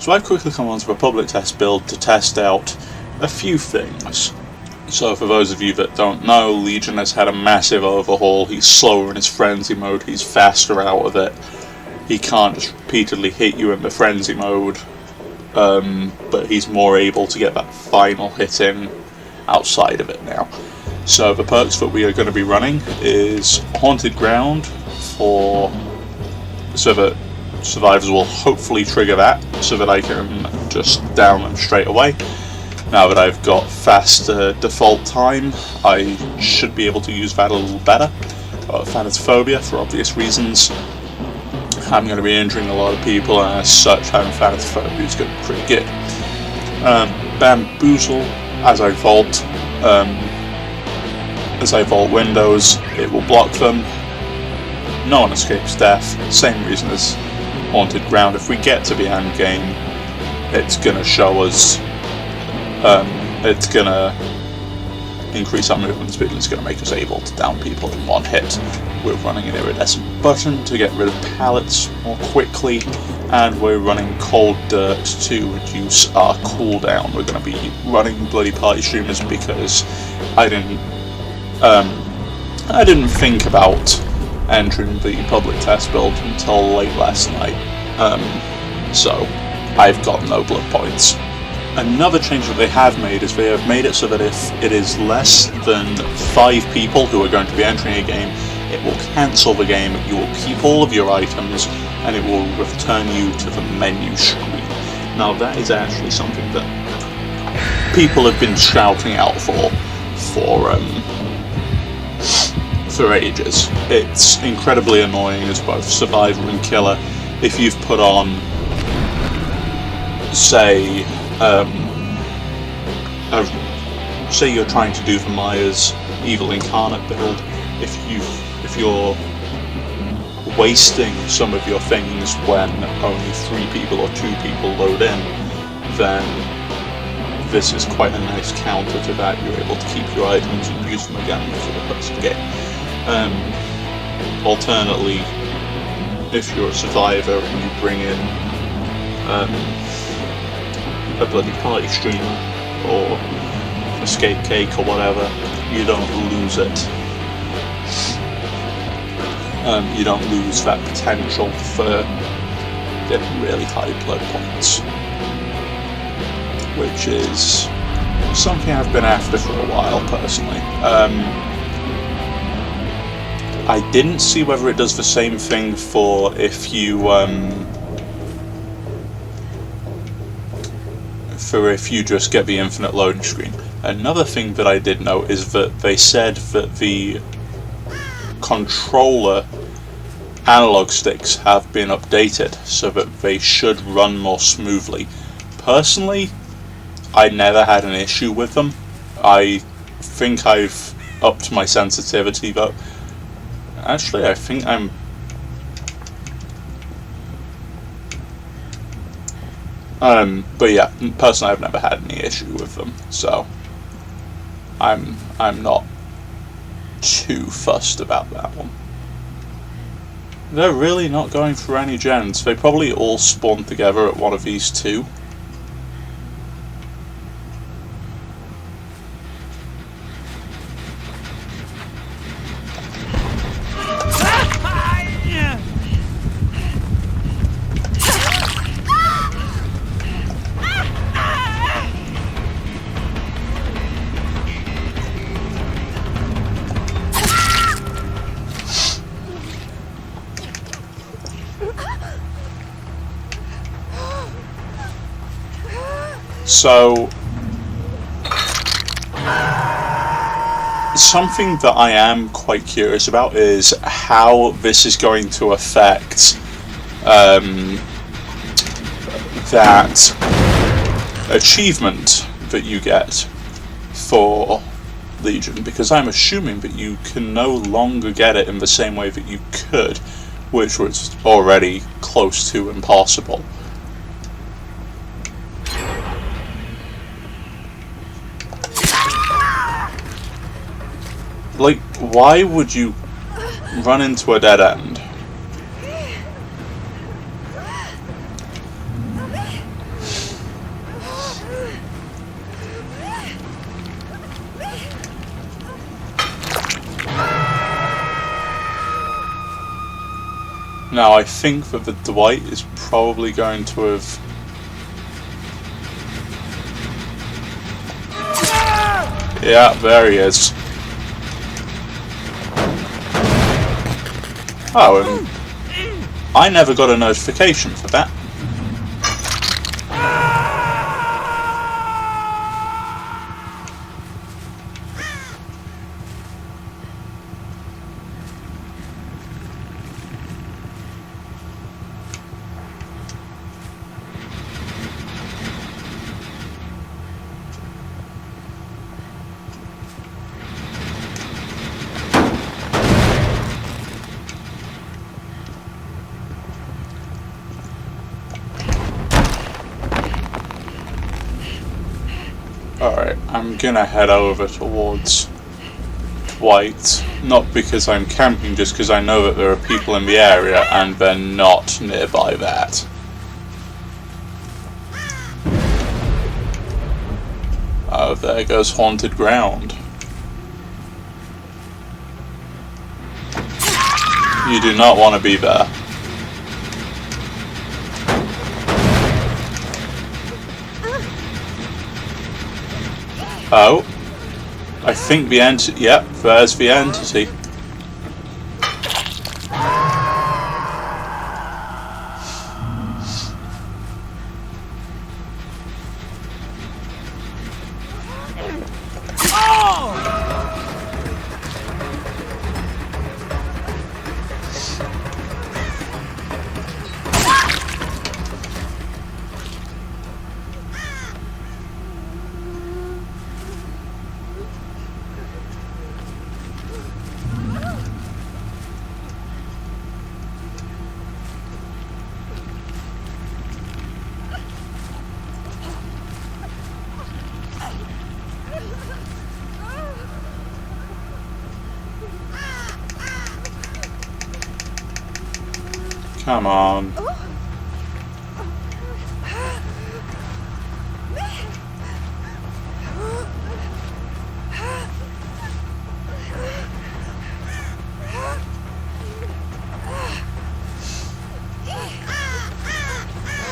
So I quickly come onto the public test build to test out a few things. So for those of you that don't know, Legion has had a massive overhaul. He's slower in his frenzy mode, he's faster out of it. He can't just repeatedly hit you in the frenzy mode, but he's more able to get that final hit in outside of it now. So the perks that we are going to be running is Haunted Ground, so that survivors will hopefully trigger that, so that I can just down them straight away. Now that I've got faster default time, I should be able to use that a little better. Thanatophobia, for obvious reasons. I'm going to be injuring a lot of people, and as such, having Thanatophobia is going to be pretty good. Bamboozle, as I vault windows, it will block them. No one escapes death. Same reason as Haunted Ground. If we get to the end game, it's going to show us. It's going to increase our movement speed, and it's going to make us able to down people in one hit. We're running an iridescent button to get rid of pallets more quickly, and we're running cold dirt to reduce our cooldown. We're going to be running bloody party streamers because I didn't think about entering the public test build until late last night, so I've got no blood points. Another change that they have made is they have made it so that if it is less than 5 people who are going to be entering a game, it will cancel the game, you will keep all of your items, and it will return you to the menu screen. Now that is actually something that people have been shouting out for ages. It's incredibly annoying as both survivor and killer. If you've put on, say you're trying to do the Maya's Evil Incarnate build, if you're wasting some of your things when only 3 people or 2 people load in, then this is quite a nice counter to that. You're able to keep your items and use them again for the rest of the game. Alternately, if you're a survivor and you bring in a bloody party streamer or escape cake or whatever, you don't lose it. You don't lose that potential for getting really high blood points, which is something I've been after for a while personally. I didn't see whether it does the same thing for if you just get the infinite loading screen. Another thing that I did note is that they said that the controller analog sticks have been updated so that they should run more smoothly. Personally, I never had an issue with them. I think I've upped my sensitivity though. Actually, I think I'm... but yeah, personally I've never had any issue with them, so I'm not too fussed about that one. They're really not going for any gens. They probably all spawn together at one of these 2. So, something that I am quite curious about is how this is going to affect that achievement that you get for Legion, because I'm assuming that you can no longer get it in the same way that you could, which was already close to impossible. Like, why would you run into a dead end? Now I think that the Dwight is probably going to have... Yeah, there he is. Oh, and I never got a notification for that. Alright, I'm gonna head over towards Dwight, not because I'm camping, just because I know that there are people in the area and they're not nearby that. Oh, there goes haunted ground. You do not want to be there. Oh, I think the entity. Yep, there's the entity. Come on.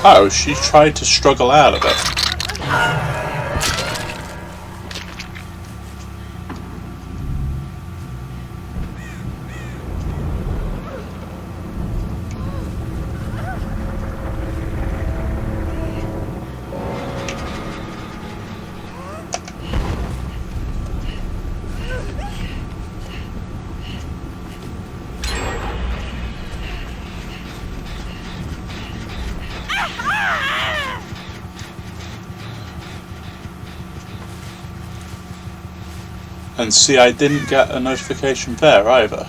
Oh, she tried to struggle out of it. And see, I didn't get a notification there either.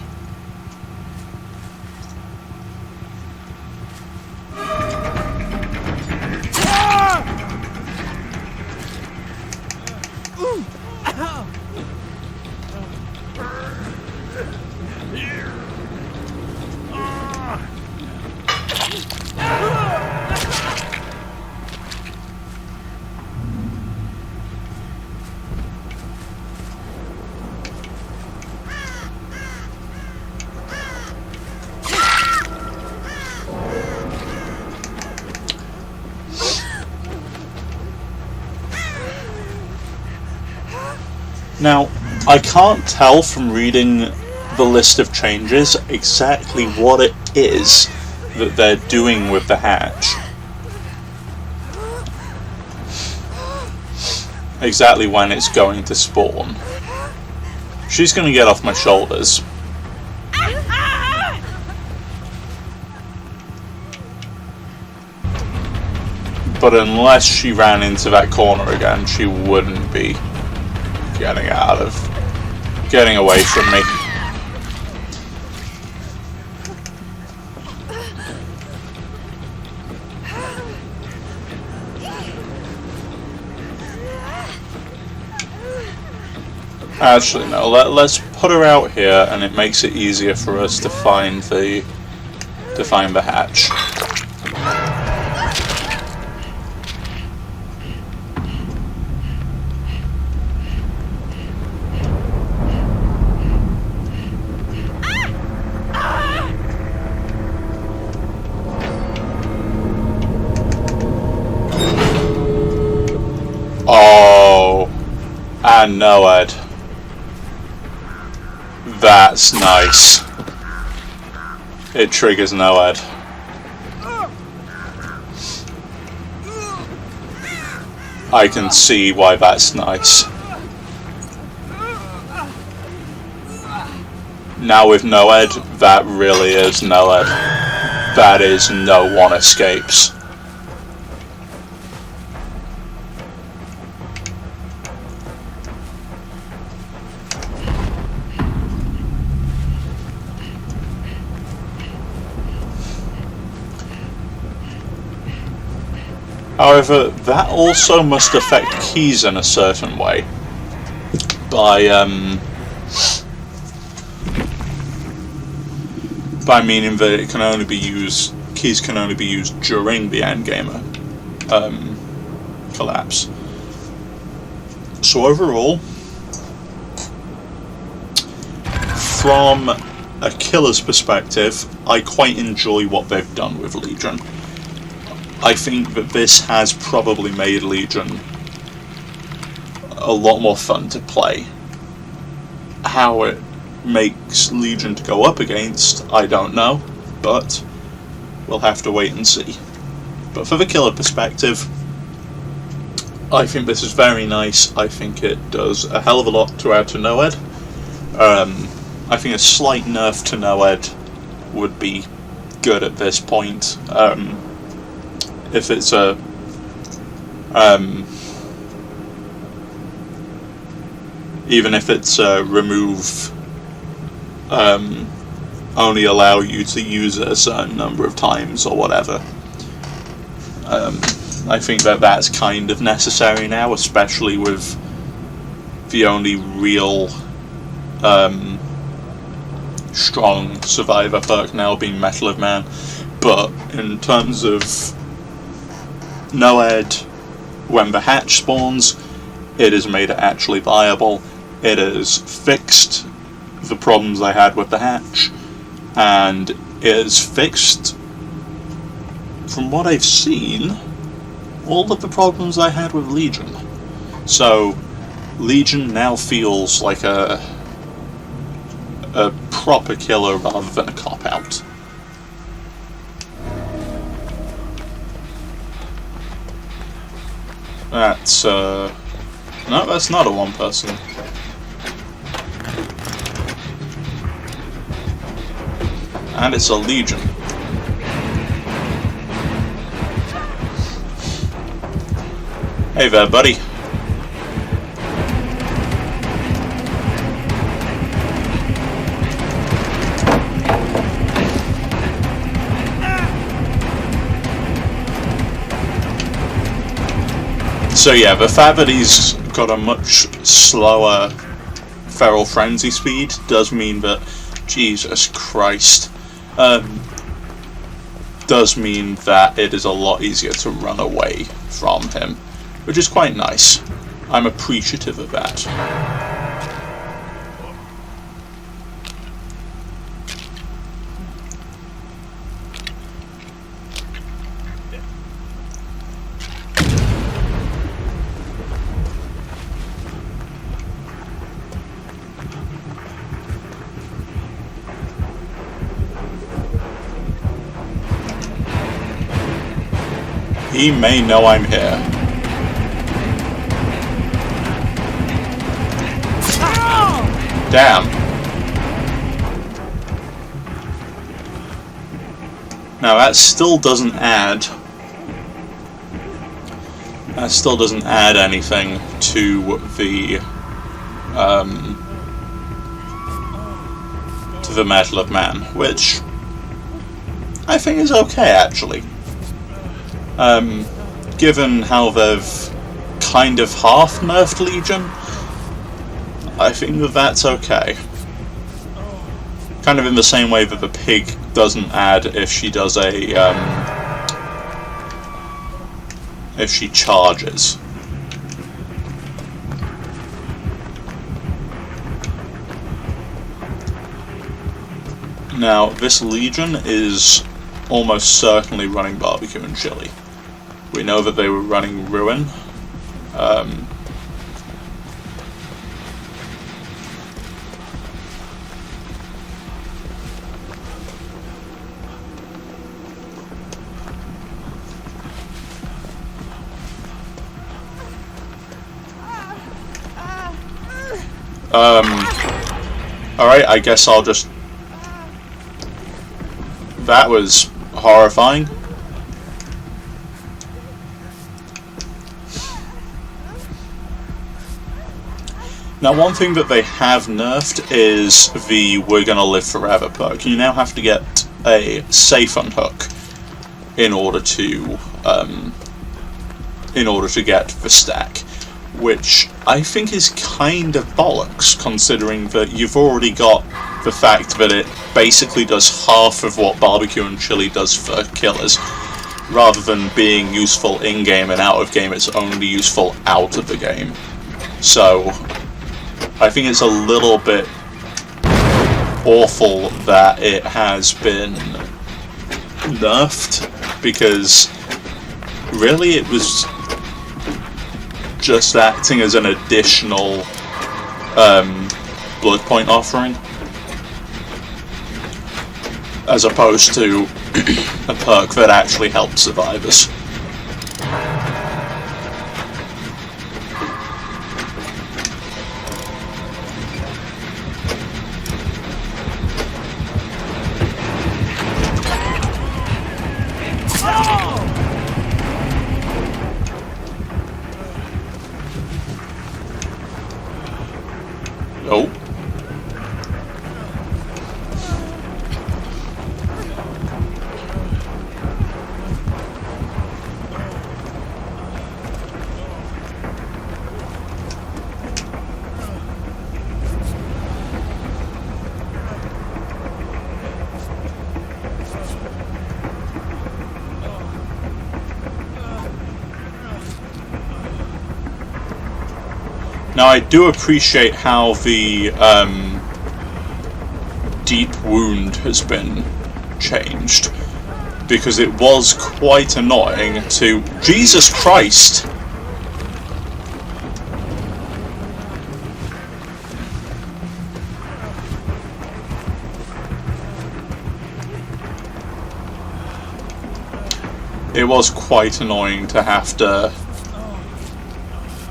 Now, I can't tell from reading the list of changes exactly what it is that they're doing with the hatch. Exactly when it's going to spawn. She's going to get off my shoulders. But unless she ran into that corner again, she wouldn't be getting away from me. Actually, no. Let's put her out here, and it makes it easier for us to find the hatch. And Noed. That's nice. It triggers Noed. I can see why that's nice. Now with Noed, that really is Noed. That is no one escapes. However, that also must affect keys in a certain way. By meaning that it can only be used, keys can only be used during the endgamer collapse. So overall, from a killer's perspective, I quite enjoy what they've done with Legion. I think that this has probably made Legion a lot more fun to play. How it makes Legion to go up against, I don't know, but we'll have to wait and see. But for the killer perspective, I think this is very nice. I think it does a hell of a lot to add to Noed. I think a slight nerf to Noed would be good at this point. If it's a even if it's a remove, only allow you to use it a certain number of times or whatever. I think that that's kind of necessary now, especially with the only real strong survivor perk now being Metal of Man. But in terms of Noed, when the hatch spawns, it has made it actually viable. It has fixed the problems I had with the hatch, and it has fixed, from what I've seen, all of the problems I had with Legion. So Legion now feels like a proper killer rather than a cop-out. That's, no, that's not a one-person. And it's a Legion. Hey there, buddy. So yeah, the fact that he's got a much slower feral frenzy speed does mean that, Jesus Christ, does mean that it is a lot easier to run away from him, which is quite nice. I'm appreciative of that. He may know I'm here. Damn. Now that still doesn't add... That still doesn't add anything to the... to the Metal of Man, which I think is okay, actually. Given how they've kind of half-nerfed Legion, I think that that's okay. Kind of in the same way that the pig doesn't add if she does a, if she charges. Now, this Legion is almost certainly running barbecue and chili. We know that they were running Ruin. Alright, I guess I'll just... That was horrifying. Now, one thing that they have nerfed is the We're Gonna Live Forever perk. You now have to get a safe unhook in order to get the stack, which I think is kind of bollocks, considering that you've already got the fact that it basically does half of what barbecue and chili does for killers. Rather than being useful in-game and out of game, it's only useful out of the game. So I think it's a little bit awful that it has been nerfed, because really it was just acting as an additional blood point offering, as opposed to a perk that actually helped survivors. Oh. Now, I do appreciate how the deep wound has been changed, because it was quite annoying to... Jesus Christ! It was quite annoying to have to...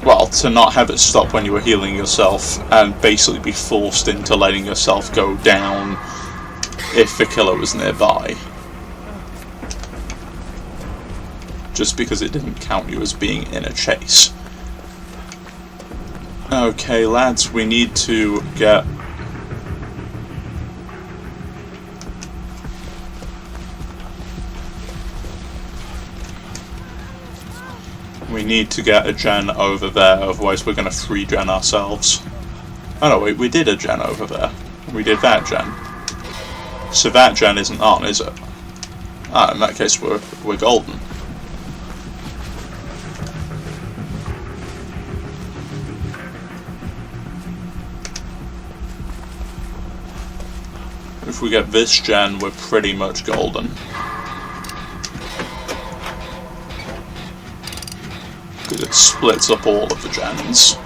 Well, to not have it stop when you were healing yourself, and basically be forced into letting yourself go down if the killer was nearby. Just because it didn't count you as being in a chase. Okay, lads, we need to get... We need to get a gen over there, otherwise we're going to free gen ourselves. Oh no, wait, we did a gen over there. We did that gen. So that gen isn't on, is it? Ah, in that case we're golden. If we get this gen, we're pretty much golden. Because it splits up all of the gens.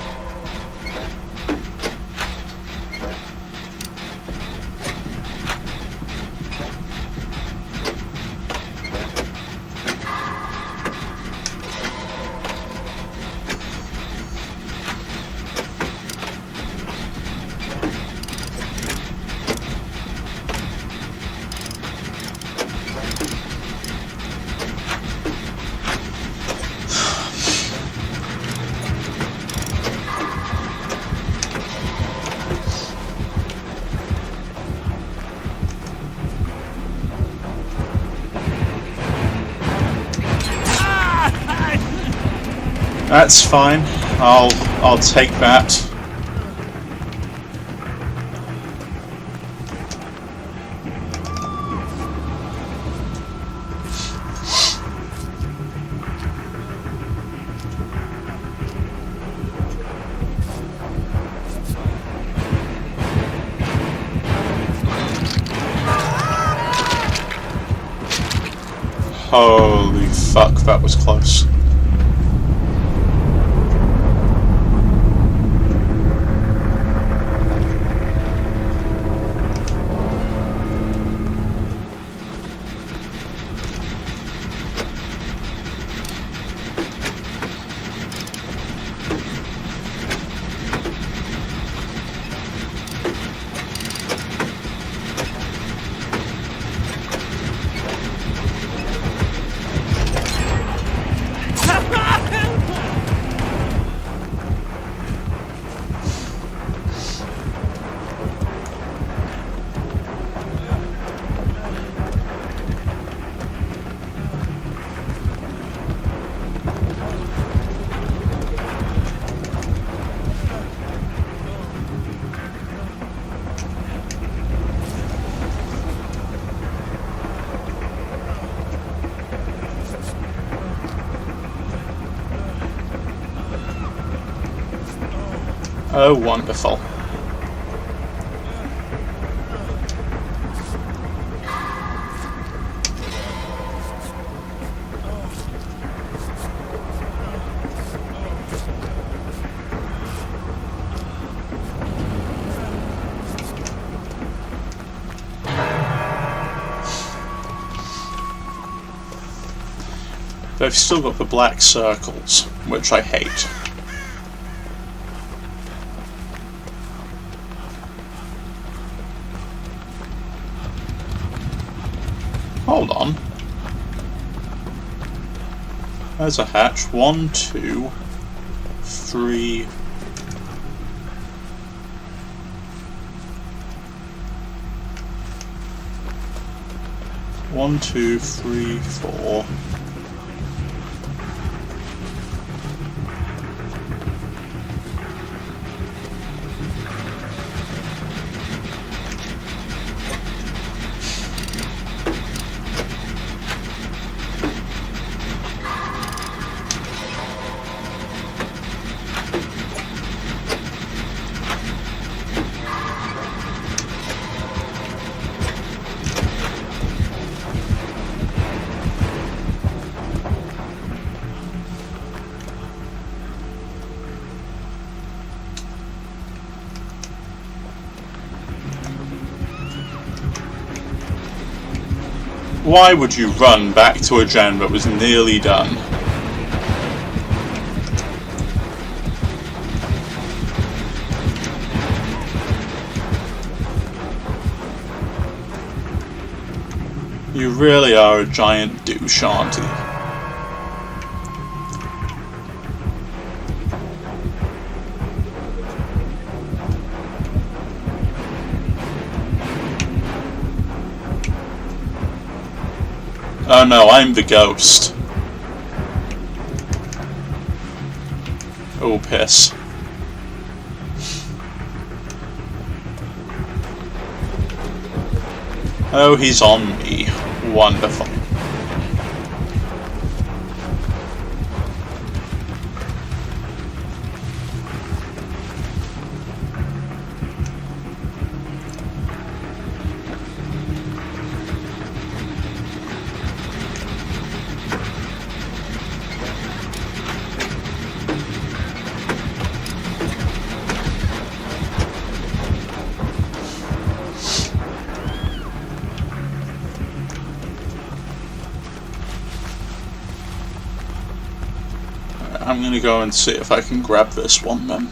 That's fine. I'll take that. Holy fuck, that was close. Oh, wonderful. They've still got the black circles, which I hate. Hold on. There's a hatch. 1, 2, 3. One, 2, 3, 4. Why would you run back to a gen that was nearly done? You really are a giant douche, aren't you? Oh no, I'm the ghost. Oh, piss. Oh, he's on me. Wonderful. I'm gonna go and see if I can grab this one then.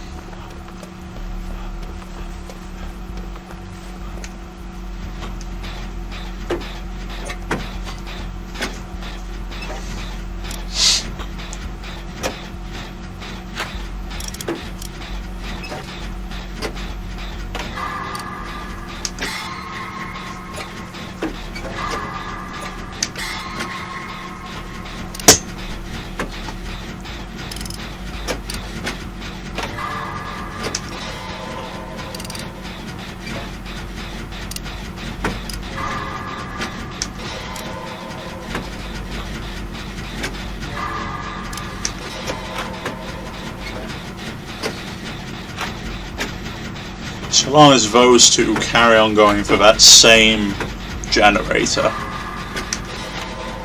So long as those two carry on going for that same generator,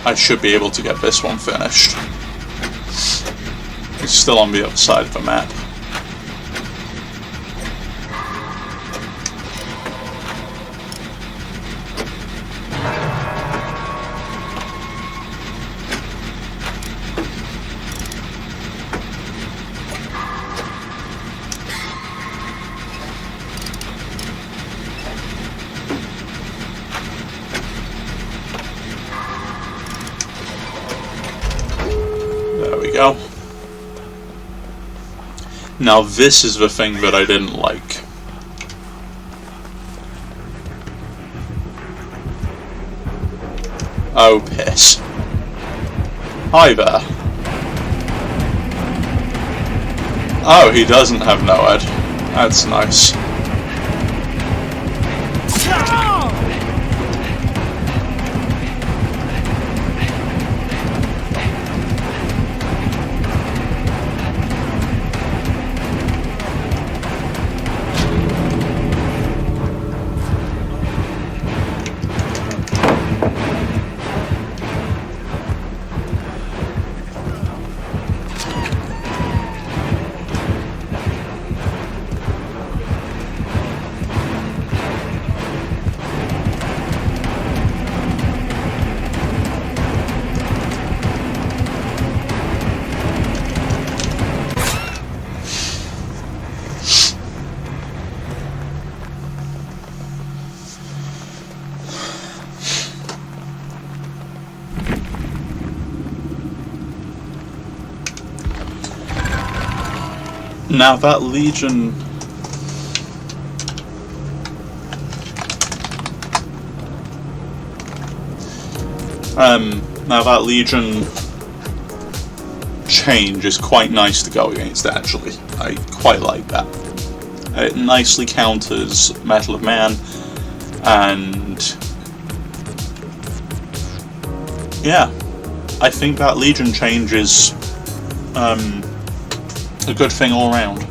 I should be able to get this one finished. It's still on the other side of the map. There we go. Now this is the thing that I didn't like. Oh, piss. Hi there. Oh, he doesn't have no head. That's nice. Now that Legion... now that Legion change is quite nice to go against, actually. I quite like that. It nicely counters Metal of Man, and yeah, I think that Legion change is a good thing all around.